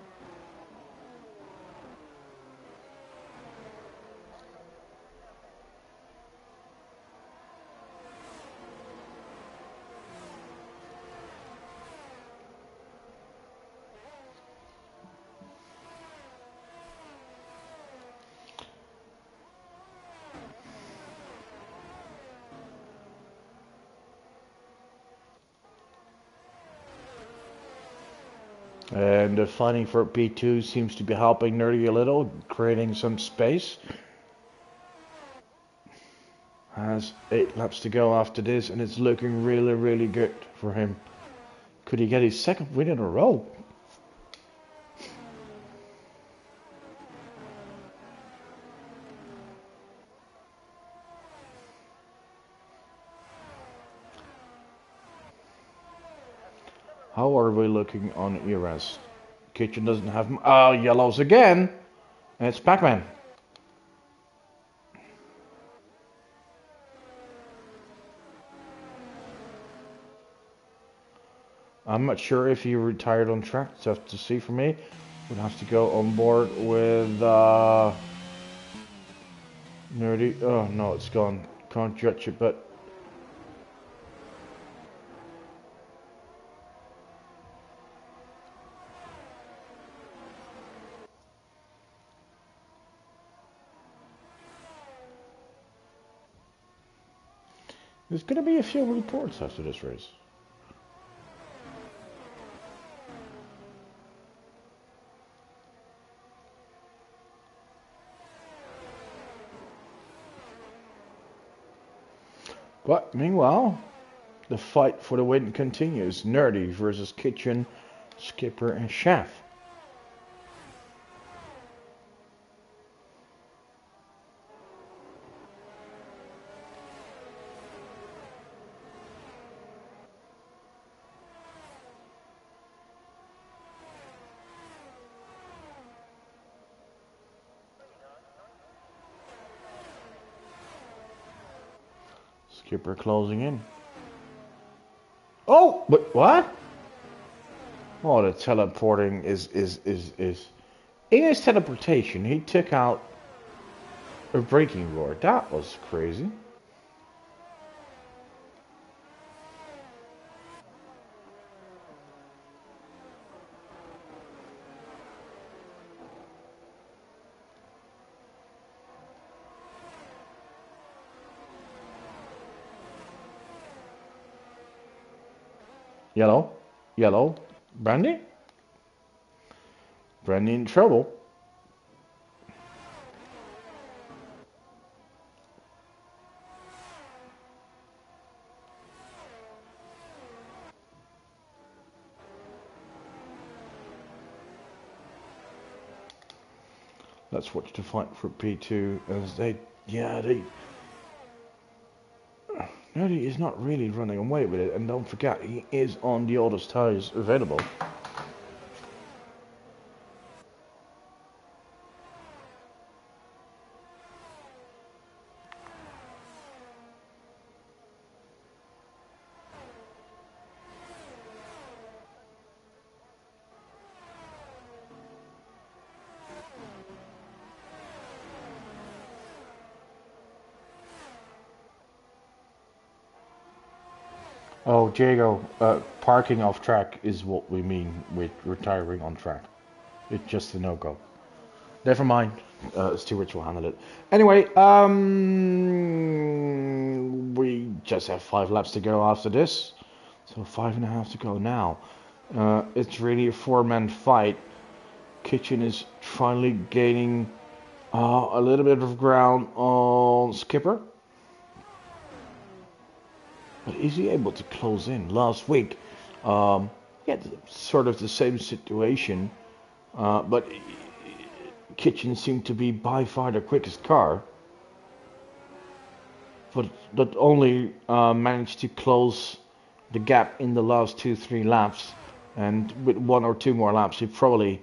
[SPEAKER 1] And the fighting for P2 seems to be helping Nerdy a little, creating some space. has 8 laps to go after this, and it's looking really, really good for him. Could he get his second win in a row? How are we looking on ERS? Kitchen doesn't have... yellows again! And it's Pac-Man. I'm not sure if he retired on track. It's tough to see for me. Would have to go on board with Nerdy. Oh no, it's gone. Can't judge it, but there's going to be a few reports after this race. But meanwhile, the fight for the win continues. Nerdy versus Kitchen, Skipper and Chef. Skipper closing in. Oh, but what? Oh, the teleporting is in his teleportation. He took out a braking roar. That was crazy. Yellow, yellow, Brandy? Brandy in trouble. Let's watch the fight for P2 as Nerdy is not really running away with it, and don't forget, he is on the oldest tires available. Oh, Diego, parking off track is what we mean with retiring on track. It's just a no-go. Never mind. Stewards will handle it. Anyway, we just have 5 laps to go after this. So 5.5 to go now. It's really a 4-man fight. Kitchen is finally gaining a little bit of ground on Skipper. But is he able to close in? Last week, he had sort of the same situation, but Kitchen seemed to be by far the quickest car, but that only managed to close the gap in the last 2-3 laps, and with 1 or 2 more laps, he probably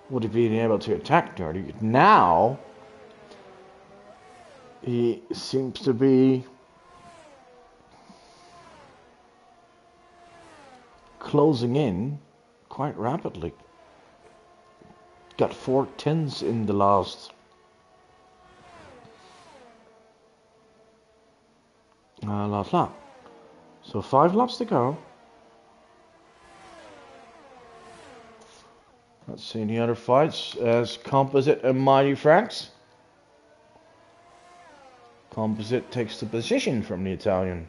[SPEAKER 1] would have been able to attack Nerdy. Now, he seems to be closing in quite rapidly. Got 4 10s in the last lap. So 5 laps to go. Let's see any other fights as Composite and Mighty Franks. Composite takes the position from the Italian.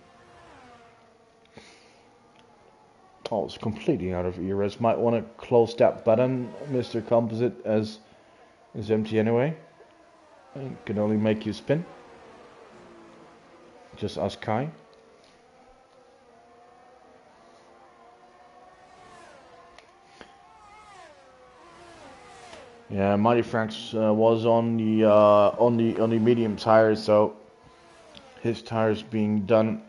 [SPEAKER 1] Oh, it's completely out of ERS. Might want to close that button, Mr. Composite, as is empty anyway. It can only make you spin. Just ask Kai. Yeah, Mighty Franks was on the medium tires, so his tires being done.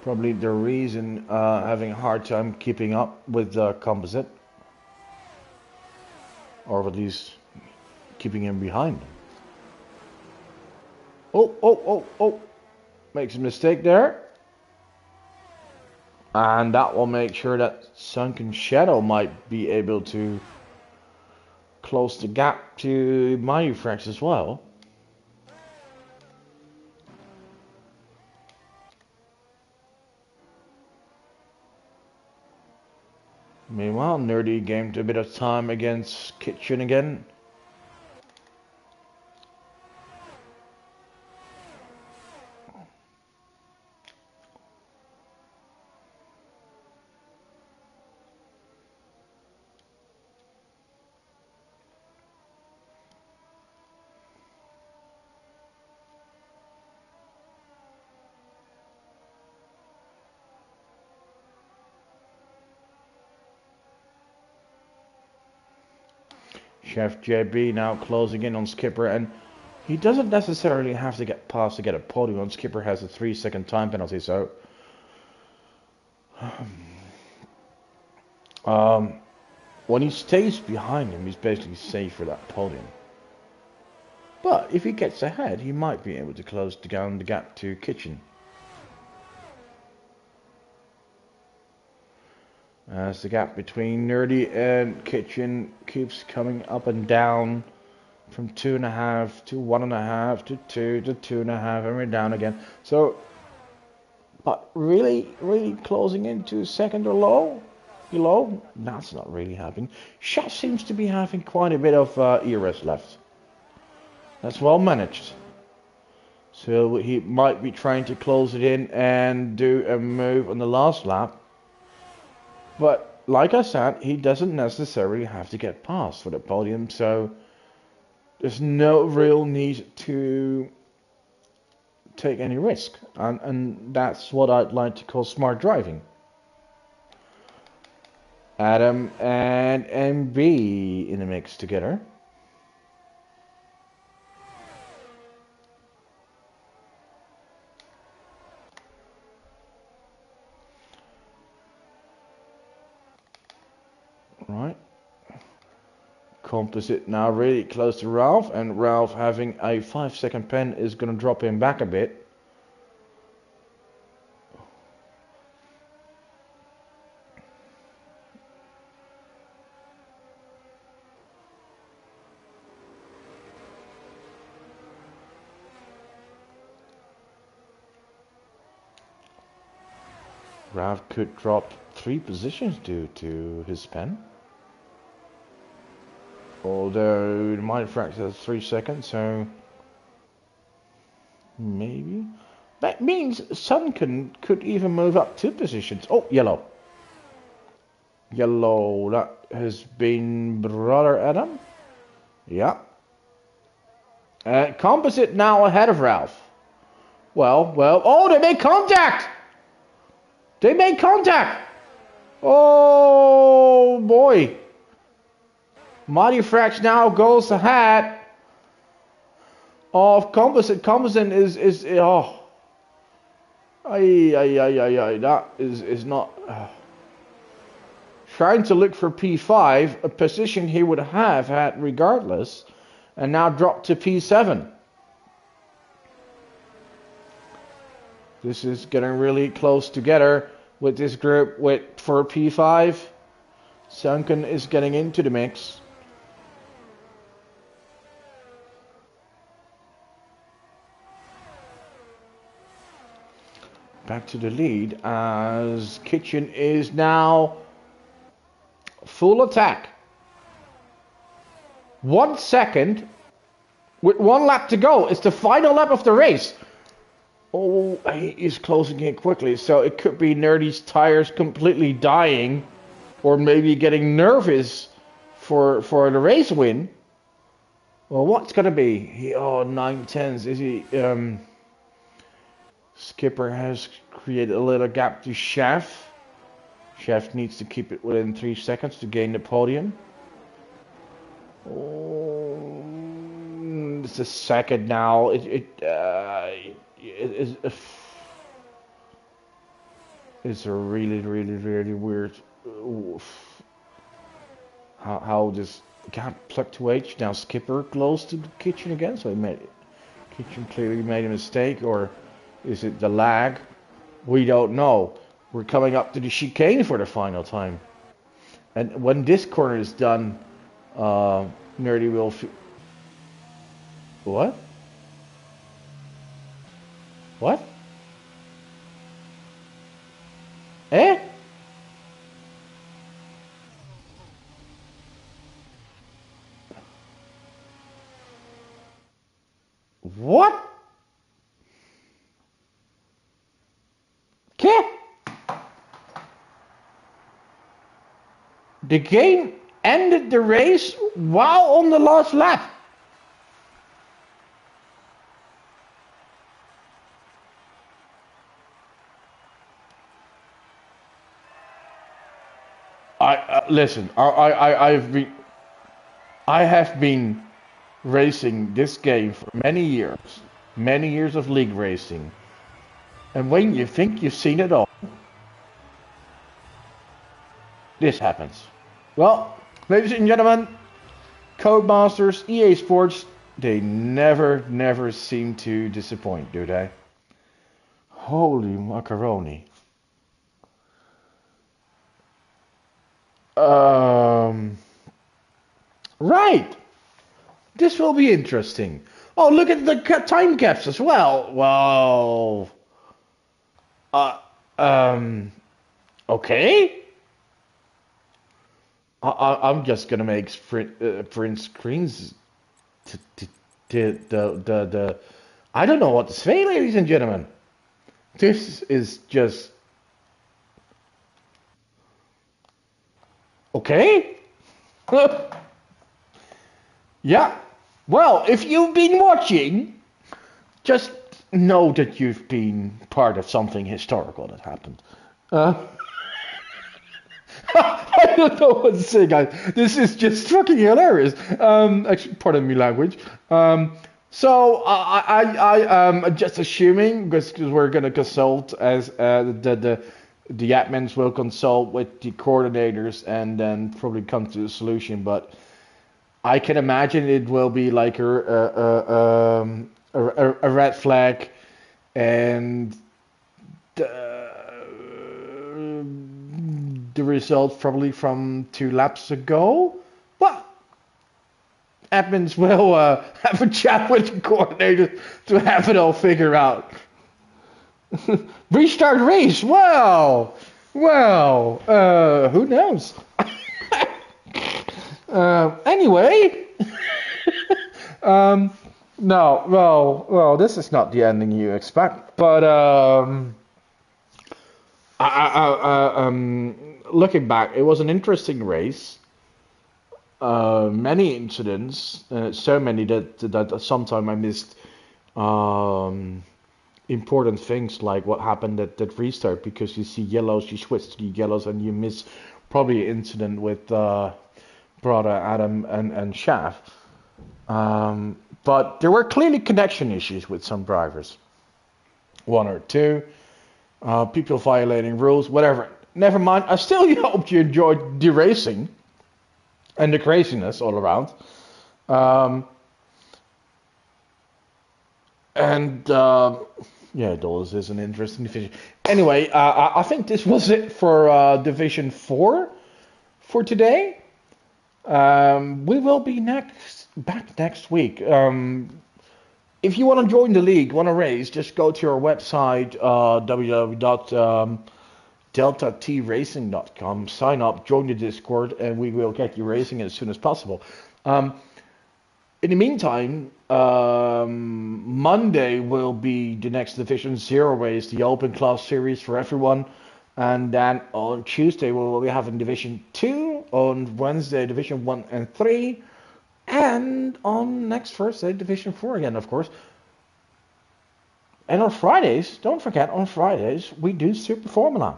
[SPEAKER 1] Probably the reason having a hard time keeping up with the composite, or at least keeping him behind. Oh! Makes a mistake there. And that will make sure that Sunken Shadow might be able to close the gap to Mighty Franks as well. Meanwhile, Nerdy gained a bit of time against Kitchen again. Chef JB now closing in on Skipper, and he doesn't necessarily have to get past to get a podium on. Skipper has a 3-second time penalty, so when he stays behind him, he's basically safe for that podium. But if he gets ahead, he might be able to close down the gap to Kitchen. As the gap between Nerdy and Kitchen keeps coming up and down from 2.5 to 1.5 to 2 to 2.5, and we're down again. So, but really closing into second or below, that's not really happening. Chef seems to be having quite a bit of ERS left. That's well managed. So he might be trying to close it in and do a move on the last lap. But like I said, he doesn't necessarily have to get past for the podium, so there's no real need to take any risk. And that's what I'd like to call smart driving. Adam and MB in the mix together. Right. Composite now really close to Ralph, and Ralph having a 5-second pen is going to drop him back a bit. Ralph could drop 3 positions due to his pen. Although the Mighty Franks has 3 seconds, so maybe. That means Sunken could even move up 2 positions. Oh, yellow. Yellow, that has been Brother Adam. Yeah. Composite now ahead of Ralph. Well. Oh, they made contact! They made contact! Oh, boy. Mighty Franks now goes ahead of Composite. Composite is oh. That is not. Trying to look for P5, a position he would have had regardless, and now dropped to P7. This is getting really close together with this group for P5. Sunken is getting into the mix. Back to the lead as Kitchen is now full attack. 1 second with 1 lap to go. It's the final lap of the race. Oh, he is closing in quickly, so it could be Nerdy's tires completely dying, or maybe getting nervous for the race win. Well, what's gonna be? 9/10s. Is he? Skipper has created a little gap to Chef. Chef needs to keep it within 3 seconds to gain the podium. Oh, it's a second now. It's a really weird. How this gap fluctuates. Now Skipper close to the kitchen again, so kitchen clearly made a mistake, or is it the lag? We don't know. We're coming up to the chicane for the final time, and when this corner is done, Nerdy will. What? What? Eh? What? Okay. The game ended the race while on the last lap. Listen. I have been racing this game for many years of league racing, and when you think you've seen it all, this happens. Well, ladies and gentlemen, Codemasters, EA Sports, they never seem to disappoint, do they? Holy macaroni. Right. This will be interesting. Oh, look at the time caps as well. Well, okay. I'm just gonna make print screens to the. I don't know what to say, ladies and gentlemen. This is just okay. Yeah. Well, if you've been watching, just know that you've been part of something historical that happened. I don't know what to say, guys. This is just fucking hilarious. Actually, pardon me, language. So I'm just assuming because we're gonna consult as the admins will consult with the coordinators and then probably come to a solution, but. I can imagine it will be like a red flag, and the result probably from 2 laps ago. Well, admins will have a chat with the coordinators to have it all figured out. Restart race. Well, who knows? Anyway, no, well, this is not the ending you expect, but looking back, it was an interesting race. Many incidents, so many that sometimes I missed important things like what happened at that restart because you see yellows, you switch to the yellows, and you miss probably an incident with. Brother Adam and Shaf. But there were clearly connection issues with some drivers. 1 or 2. People violating rules, whatever. Never mind. I still hope you enjoyed the racing and the craziness all around. Yeah, Dollars is an interesting division. Anyway, I think this was it for Division 4 for today. We will be back next week. If you want to join the league, want to race, just go to our website, www.deltatracing.com, sign up, join the Discord, and we will get you racing as soon as possible. In the meantime, Monday will be the next Division 0 race, the Open Class Series for everyone. And then on Tuesday, we will be having Division 2. On Wednesday, Division 1 and 3. And on next Thursday, Division 4 again, of course. And on Fridays, don't forget, on Fridays, we do Super Formula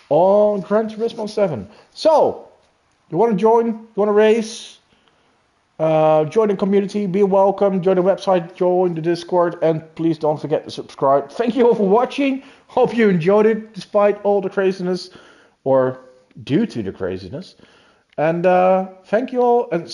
[SPEAKER 1] on Gran Turismo 7. So, you want to join? You want to race? Join the community, be welcome, join the website, join the Discord, and please don't forget to subscribe. Thank you all for watching. Hope you enjoyed it, despite all the craziness, or due to the craziness. And thank you all, and